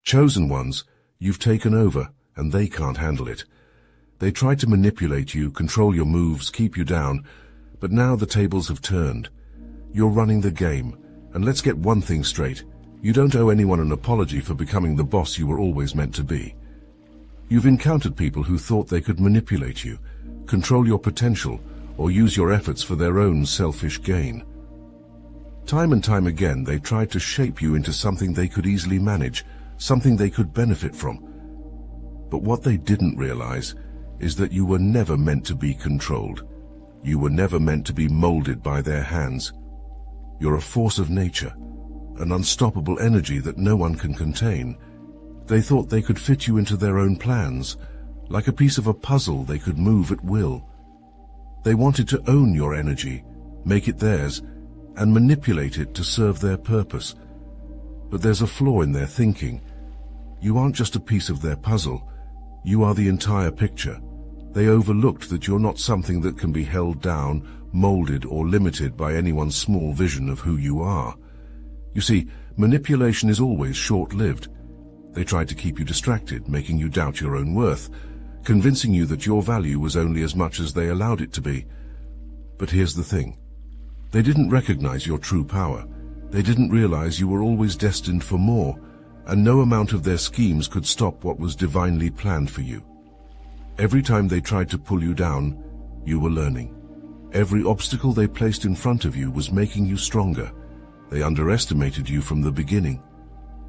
Chosen ones, you've taken over, and they can't handle it. They tried to manipulate you, control your moves, keep you down, but now the tables have turned. You're running the game, and let's get one thing straight. You don't owe anyone an apology for becoming the boss you were always meant to be. You've encountered people who thought they could manipulate you, control your potential, or use your efforts for their own selfish gain. Time and time again, they tried to shape you into something they could easily manage, something they could benefit from. But what they didn't realize is that you were never meant to be controlled. You were never meant to be molded by their hands. You're a force of nature, an unstoppable energy that no one can contain. They thought they could fit you into their own plans, like a piece of a puzzle they could move at will. They wanted to own your energy, make it theirs, and manipulate it to serve their purpose. But there's a flaw in their thinking. You aren't just a piece of their puzzle, you are the entire picture. They overlooked that you're not something that can be held down, molded, or limited by anyone's small vision of who you are. You see, manipulation is always short-lived. They tried to keep you distracted, making you doubt your own worth, convincing you that your value was only as much as they allowed it to be. But here's the thing. They didn't recognize your true power. They didn't realize you were always destined for more, and no amount of their schemes could stop what was divinely planned for you. Every time they tried to pull you down, you were learning. Every obstacle they placed in front of you was making you stronger. They underestimated you from the beginning.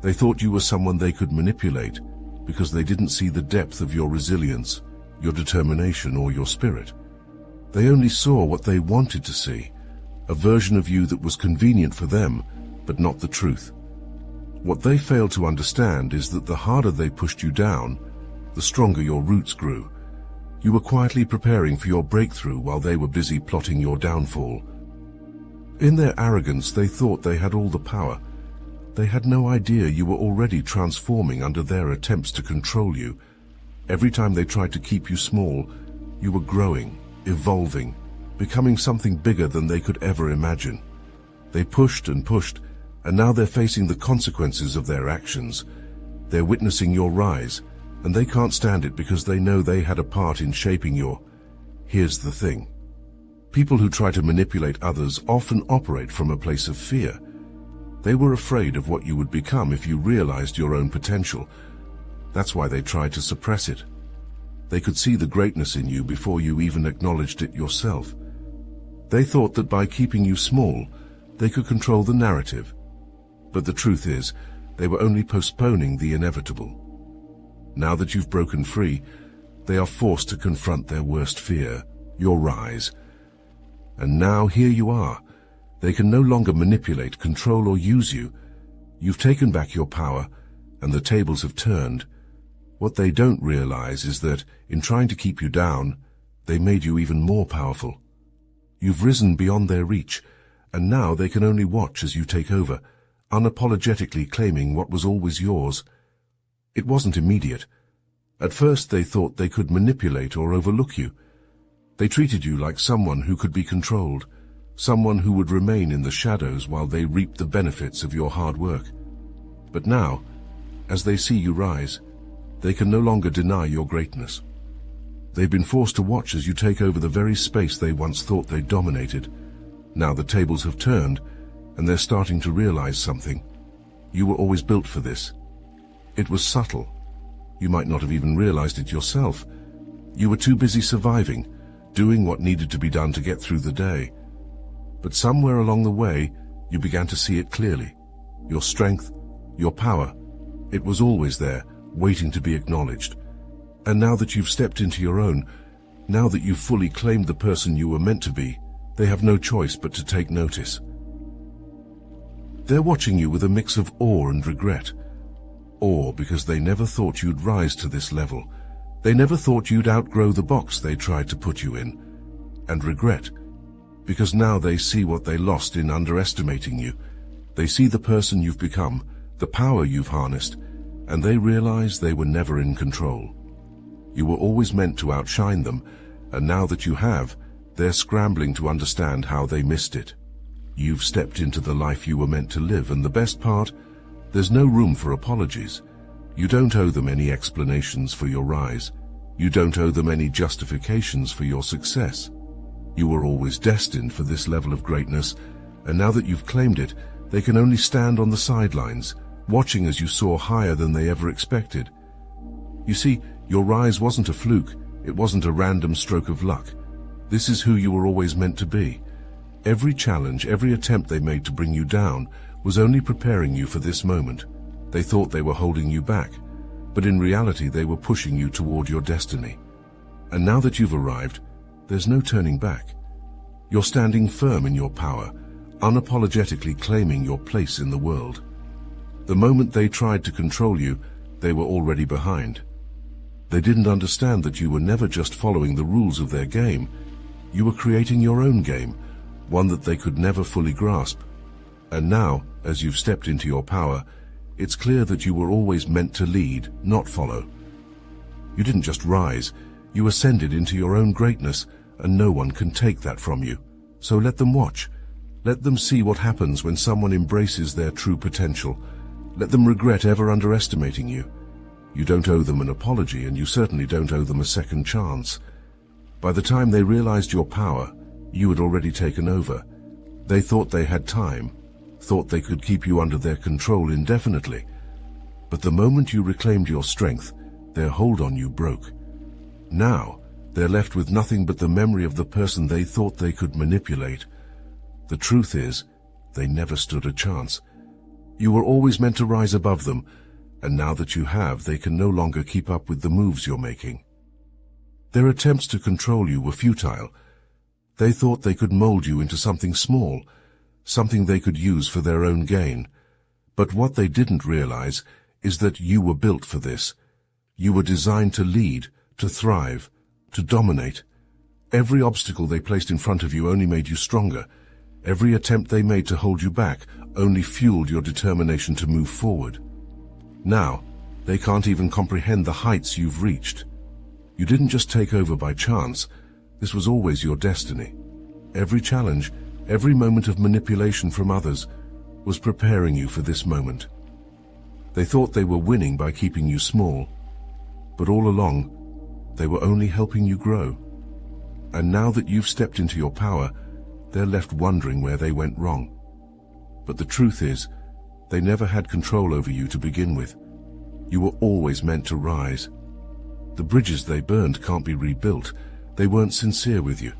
They thought you were someone they could manipulate because they didn't see the depth of your resilience, your determination, or your spirit. They only saw what they wanted to see, a version of you that was convenient for them, but not the truth. What they failed to understand is that the harder they pushed you down, the stronger your roots grew. You were quietly preparing for your breakthrough while they were busy plotting your downfall. In their arrogance, they thought they had all the power. They had no idea you were already transforming under their attempts to control you. Every time they tried to keep you small, you were growing, evolving, becoming something bigger than they could ever imagine. They pushed and pushed, and now they're facing the consequences of their actions. They're witnessing your rise, and they can't stand it because they know they had a part in shaping your... Here's the thing. People who try to manipulate others often operate from a place of fear. They were afraid of what you would become if you realized your own potential. That's why they tried to suppress it. They could see the greatness in you before you even acknowledged it yourself. They thought that by keeping you small, they could control the narrative. But the truth is, they were only postponing the inevitable. Now that you've broken free, they are forced to confront their worst fear, your rise. And now here you are. They can no longer manipulate, control, or use you. You've taken back your power, and the tables have turned. What they don't realize is that, in trying to keep you down, they made you even more powerful. You've risen beyond their reach, and now they can only watch as you take over, unapologetically claiming what was always yours. It wasn't immediate. At first they thought they could manipulate or overlook you. They treated you like someone who could be controlled, someone who would remain in the shadows while they reaped the benefits of your hard work. But now, as they see you rise, they can no longer deny your greatness. They've been forced to watch as you take over the very space they once thought they dominated. Now the tables have turned, and they're starting to realize something. You were always built for this. It was subtle. You might not have even realized it yourself. You were too busy surviving, doing what needed to be done to get through the day. But somewhere along the way, you began to see it clearly. Your strength, your power, it was always there, waiting to be acknowledged. And now that you've stepped into your own, now that you've fully claimed the person you were meant to be, they have no choice but to take notice. They're watching you with a mix of awe and regret. Awe because they never thought you'd rise to this level. They never thought you'd outgrow the box they tried to put you in. And regret, because now they see what they lost in underestimating you. They see the person you've become, the power you've harnessed, and they realize they were never in control. You were always meant to outshine them, and now that you have, they're scrambling to understand how they missed it. You've stepped into the life you were meant to live, and the best part, there's no room for apologies. You don't owe them any explanations for your rise. You don't owe them any justifications for your success. You were always destined for this level of greatness, and now that you've claimed it, they can only stand on the sidelines, watching as you soar higher than they ever expected. You see, your rise wasn't a fluke, it wasn't a random stroke of luck. This is who you were always meant to be. Every challenge, every attempt they made to bring you down was only preparing you for this moment. They thought they were holding you back, but in reality they were pushing you toward your destiny. And now that you've arrived, there's no turning back. You're standing firm in your power, unapologetically claiming your place in the world. The moment they tried to control you, they were already behind. They didn't understand that you were never just following the rules of their game. You were creating your own game, one that they could never fully grasp. And now, as you've stepped into your power, it's clear that you were always meant to lead, not follow. You didn't just rise, you ascended into your own greatness, and no one can take that from you. So let them watch. Let them see what happens when someone embraces their true potential. Let them regret ever underestimating you. You don't owe them an apology, and you certainly don't owe them a second chance. By the time they realized your power, you had already taken over. They thought they had time, thought they could keep you under their control indefinitely. But the moment you reclaimed your strength, their hold on you broke. Now, they're left with nothing but the memory of the person they thought they could manipulate. The truth is, they never stood a chance. You were always meant to rise above them, and now that you have, they can no longer keep up with the moves you're making. Their attempts to control you were futile. They thought they could mold you into something small, something they could use for their own gain. But what they didn't realize is that you were built for this. You were designed to lead, to thrive, to dominate. Every obstacle they placed in front of you only made you stronger. Every attempt they made to hold you back only fueled your determination to move forward. Now, they can't even comprehend the heights you've reached. You didn't just take over by chance. This was always your destiny. Every challenge, every moment of manipulation from others was preparing you for this moment. They thought they were winning by keeping you small, but all along, they were only helping you grow. And now that you've stepped into your power, they're left wondering where they went wrong. But the truth is, they never had control over you to begin with. You were always meant to rise. The bridges they burned can't be rebuilt. They weren't sincere with you,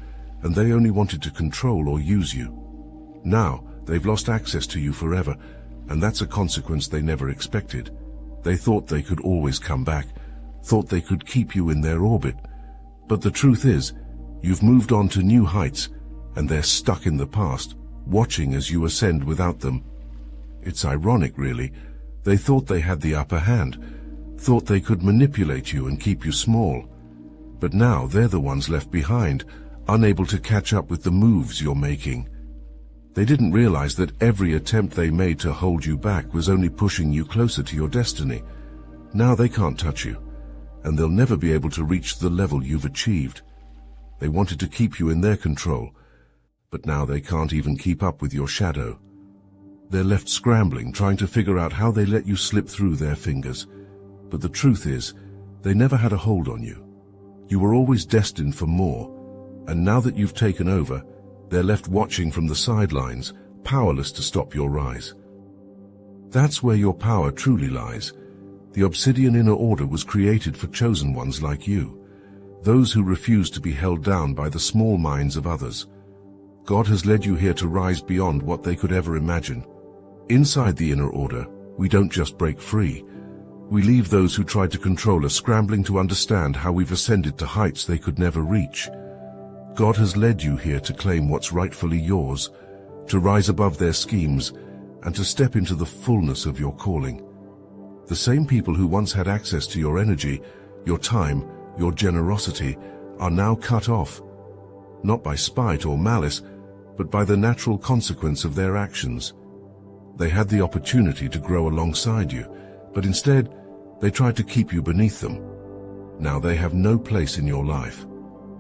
and they only wanted to control or use you. Now, they've lost access to you forever, and that's a consequence they never expected. They thought they could always come back, thought they could keep you in their orbit. But the truth is, you've moved on to new heights, and they're stuck in the past, watching as you ascend without them. It's ironic, really. They thought they had the upper hand, thought they could manipulate you and keep you small. But now they're the ones left behind, unable to catch up with the moves you're making. They didn't realize that every attempt they made to hold you back was only pushing you closer to your destiny. Now they can't touch you, and they'll never be able to reach the level you've achieved. They wanted to keep you in their control, but now they can't even keep up with your shadow. They're left scrambling, trying to figure out how they let you slip through their fingers. But the truth is, they never had a hold on you. You were always destined for more, and now that you've taken over, they're left watching from the sidelines, powerless to stop your rise. That's where your power truly lies. The Obsidian Inner Order was created for chosen ones like you, those who refuse to be held down by the small minds of others. God has led you here to rise beyond what they could ever imagine. Inside the Inner Order, we don't just break free. We leave those who tried to control us scrambling to understand how we've ascended to heights they could never reach. God has led you here to claim what's rightfully yours, to rise above their schemes, and to step into the fullness of your calling. The same people who once had access to your energy, your time, your generosity, are now cut off, not by spite or malice, but by the natural consequence of their actions. They had the opportunity to grow alongside you, but instead, they tried to keep you beneath them. Now they have no place in your life.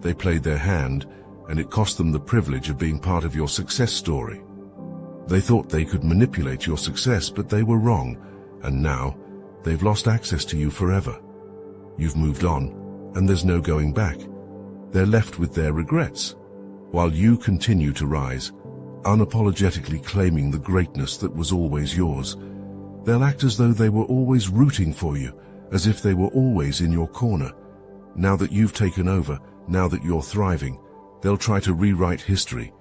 They played their hand, and it cost them the privilege of being part of your success story. They thought they could manipulate your success, but they were wrong, and now They've lost access to you forever. You've moved on, and there's no going back. They're left with their regrets, while you continue to rise, unapologetically claiming the greatness that was always yours. They'll act as though they were always rooting for you, as if they were always in your corner. Now that you've taken over, now that you're thriving, they'll try to rewrite history.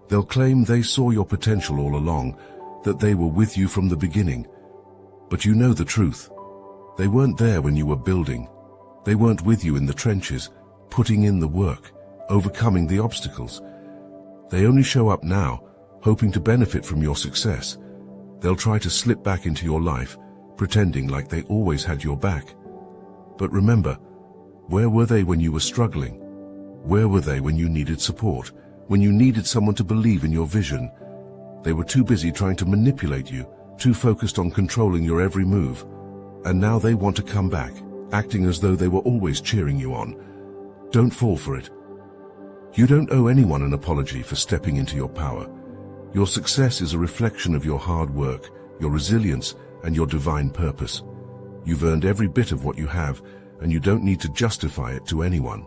They'll claim they saw your potential all along, that they were with you from the beginning. But you know the truth. They weren't there when you were building. They weren't with you in the trenches, putting in the work, overcoming the obstacles. They only show up now, hoping to benefit from your success. They'll try to slip back into your life, pretending like they always had your back. But remember, where were they when you were struggling? Where were they when you needed support, when you needed someone to believe in your vision? They were too busy trying to manipulate you, too focused on controlling your every move. And now they want to come back, acting as though they were always cheering you on. Don't fall for it. You don't owe anyone an apology for stepping into your power. Your success is a reflection of your hard work, your resilience, and your divine purpose. You've earned every bit of what you have, and you don't need to justify it to anyone.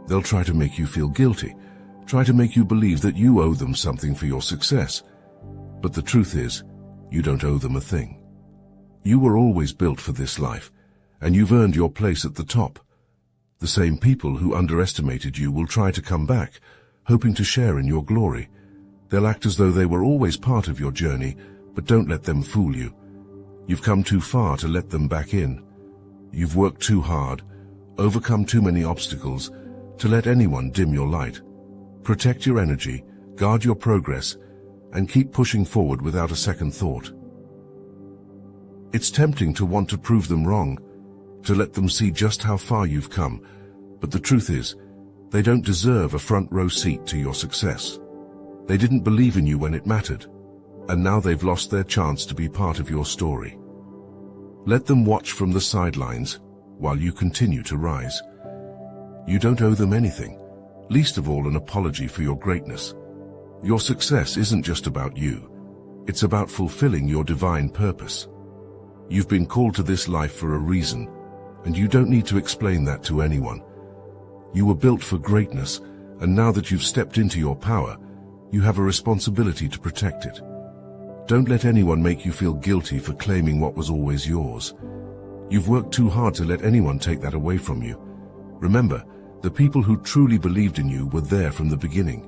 They'll try to make you feel guilty, try to make you believe that you owe them something for your success. But the truth is, you don't owe them a thing. You were always built for this life, and you've earned your place at the top. The same people who underestimated you will try to come back, hoping to share in your glory. They'll act as though they were always part of your journey, but don't let them fool you. You've come too far to let them back in. You've worked too hard, overcome too many obstacles, to let anyone dim your light. Protect your energy, guard your progress, and keep pushing forward without a second thought. It's tempting to want to prove them wrong, to let them see just how far you've come, but the truth is, they don't deserve a front row seat to your success. They didn't believe in you when it mattered, and now they've lost their chance to be part of your story. Let them watch from the sidelines while you continue to rise. You don't owe them anything, least of all an apology for your greatness. Your success isn't just about you. It's about fulfilling your divine purpose. You've been called to this life for a reason, and you don't need to explain that to anyone. You were built for greatness, and now that you've stepped into your power, you have a responsibility to protect it. Don't let anyone make you feel guilty for claiming what was always yours. You've worked too hard to let anyone take that away from you. Remember, the people who truly believed in you were there from the beginning.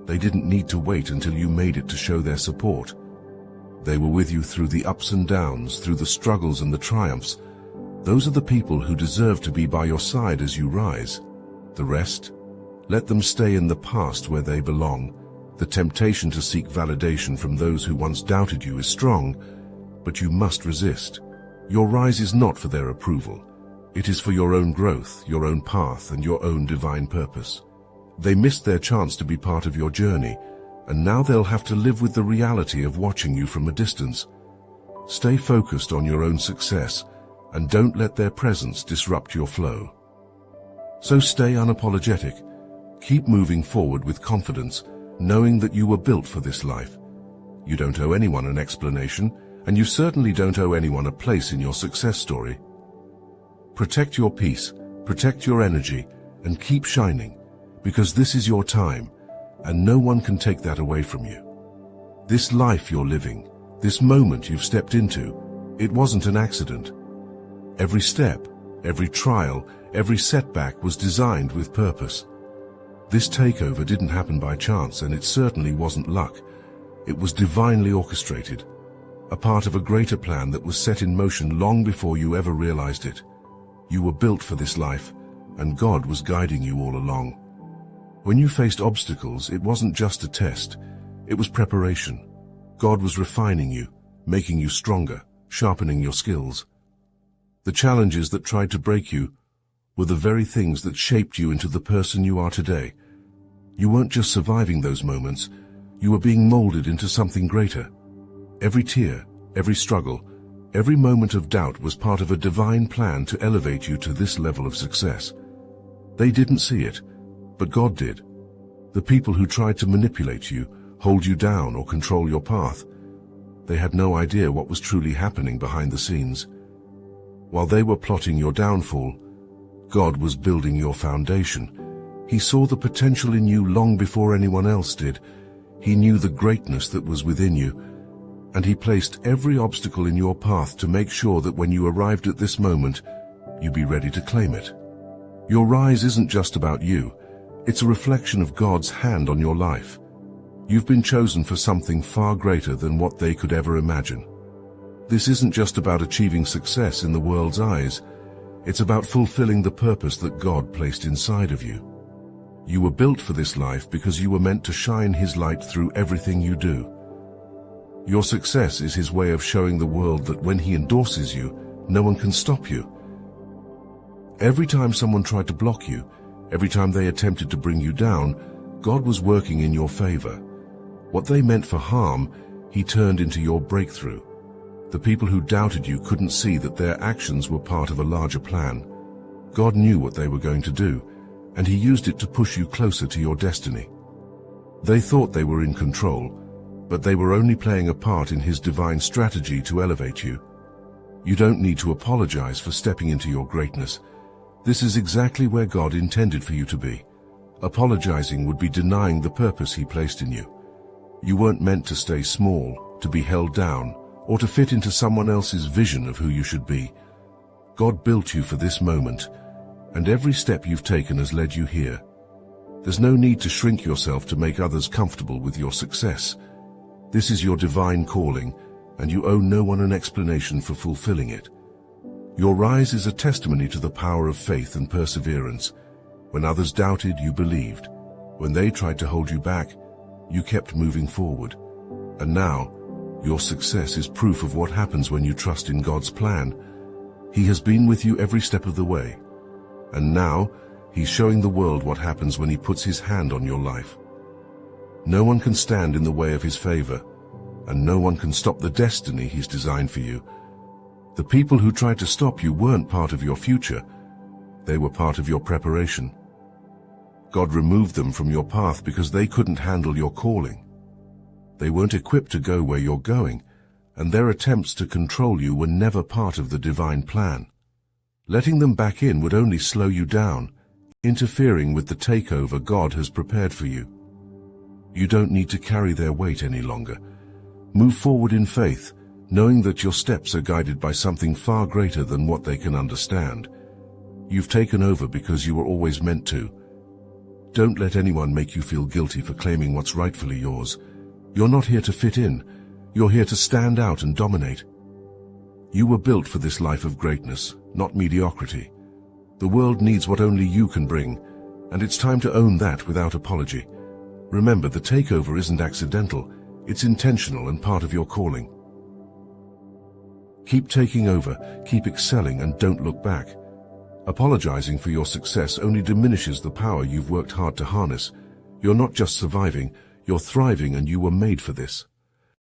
They didn't need to wait until you made it to show their support. They were with you through the ups and downs, through the struggles and the triumphs. Those are the people who deserve to be by your side as you rise. The rest? Let them stay in the past where they belong. The temptation to seek validation from those who once doubted you is strong, but you must resist. Your rise is not for their approval. It is for your own growth, your own path, and your own divine purpose. They missed their chance to be part of your journey, and now they'll have to live with the reality of watching you from a distance. Stay focused on your own success, and don't let their presence disrupt your flow. So stay unapologetic. Keep moving forward with confidence, knowing that you were built for this life. You don't owe anyone an explanation, and you certainly don't owe anyone a place in your success story. Protect your peace, protect your energy, and keep shining, because this is your time, and no one can take that away from you. This life you're living, this moment you've stepped into, it wasn't an accident. Every step, every trial, every setback was designed with purpose. This takeover didn't happen by chance, and it certainly wasn't luck. It was divinely orchestrated, a part of a greater plan that was set in motion long before you ever realized it. You were built for this life, and God was guiding you all along. When you faced obstacles, it wasn't just a test, it was preparation. God was refining you, making you stronger, sharpening your skills. The challenges that tried to break you were the very things that shaped you into the person you are today. You weren't just surviving those moments, you were being molded into something greater. Every tear, every struggle, every moment of doubt was part of a divine plan to elevate you to this level of success. They didn't see it, but God did. The people who tried to manipulate you, hold you down, or control your path, they had no idea what was truly happening behind the scenes. While they were plotting your downfall, God was building your foundation. He saw the potential in you long before anyone else did. He knew the greatness that was within you, and He placed every obstacle in your path to make sure that when you arrived at this moment, you'd be ready to claim it. Your rise isn't just about you. It's a reflection of God's hand on your life. You've been chosen for something far greater than what they could ever imagine. This isn't just about achieving success in the world's eyes. It's about fulfilling the purpose that God placed inside of you. You were built for this life because you were meant to shine His light through everything you do. Your success is His way of showing the world that when He endorses you, no one can stop you. Every time someone tried to block you, every time they attempted to bring you down, God was working in your favor. What they meant for harm, He turned into your breakthrough. The people who doubted you couldn't see that their actions were part of a larger plan. God knew what they were going to do, and He used it to push you closer to your destiny. They thought they were in control, but they were only playing a part in His divine strategy to elevate you. You don't need to apologize for stepping into your greatness. This is exactly where God intended for you to be. Apologizing would be denying the purpose He placed in you. You weren't meant to stay small, to be held down, or to fit into someone else's vision of who you should be. God built you for this moment, and every step you've taken has led you here. There's no need to shrink yourself to make others comfortable with your success. This is your divine calling, and you owe no one an explanation for fulfilling it. Your rise is a testimony to the power of faith and perseverance. When others doubted, you believed. When they tried to hold you back, you kept moving forward. And now, your success is proof of what happens when you trust in God's plan. He has been with you every step of the way. And now, He's showing the world what happens when He puts His hand on your life. No one can stand in the way of His favor, and no one can stop the destiny He's designed for you. The people who tried to stop you weren't part of your future. They were part of your preparation. God removed them from your path because they couldn't handle your calling. They weren't equipped to go where you're going, and their attempts to control you were never part of the divine plan. Letting them back in would only slow you down, interfering with the takeover God has prepared for you. You don't need to carry their weight any longer. Move forward in faith, knowing that your steps are guided by something far greater than what they can understand. You've taken over because you were always meant to. Don't let anyone make you feel guilty for claiming what's rightfully yours. You're not here to fit in. You're here to stand out and dominate. You were built for this life of greatness, not mediocrity. The world needs what only you can bring, and it's time to own that without apology. Remember, the takeover isn't accidental. It's intentional and part of your calling. Keep taking over, keep excelling, and don't look back. Apologizing for your success only diminishes the power you've worked hard to harness. You're not just surviving, you're thriving, and you were made for this.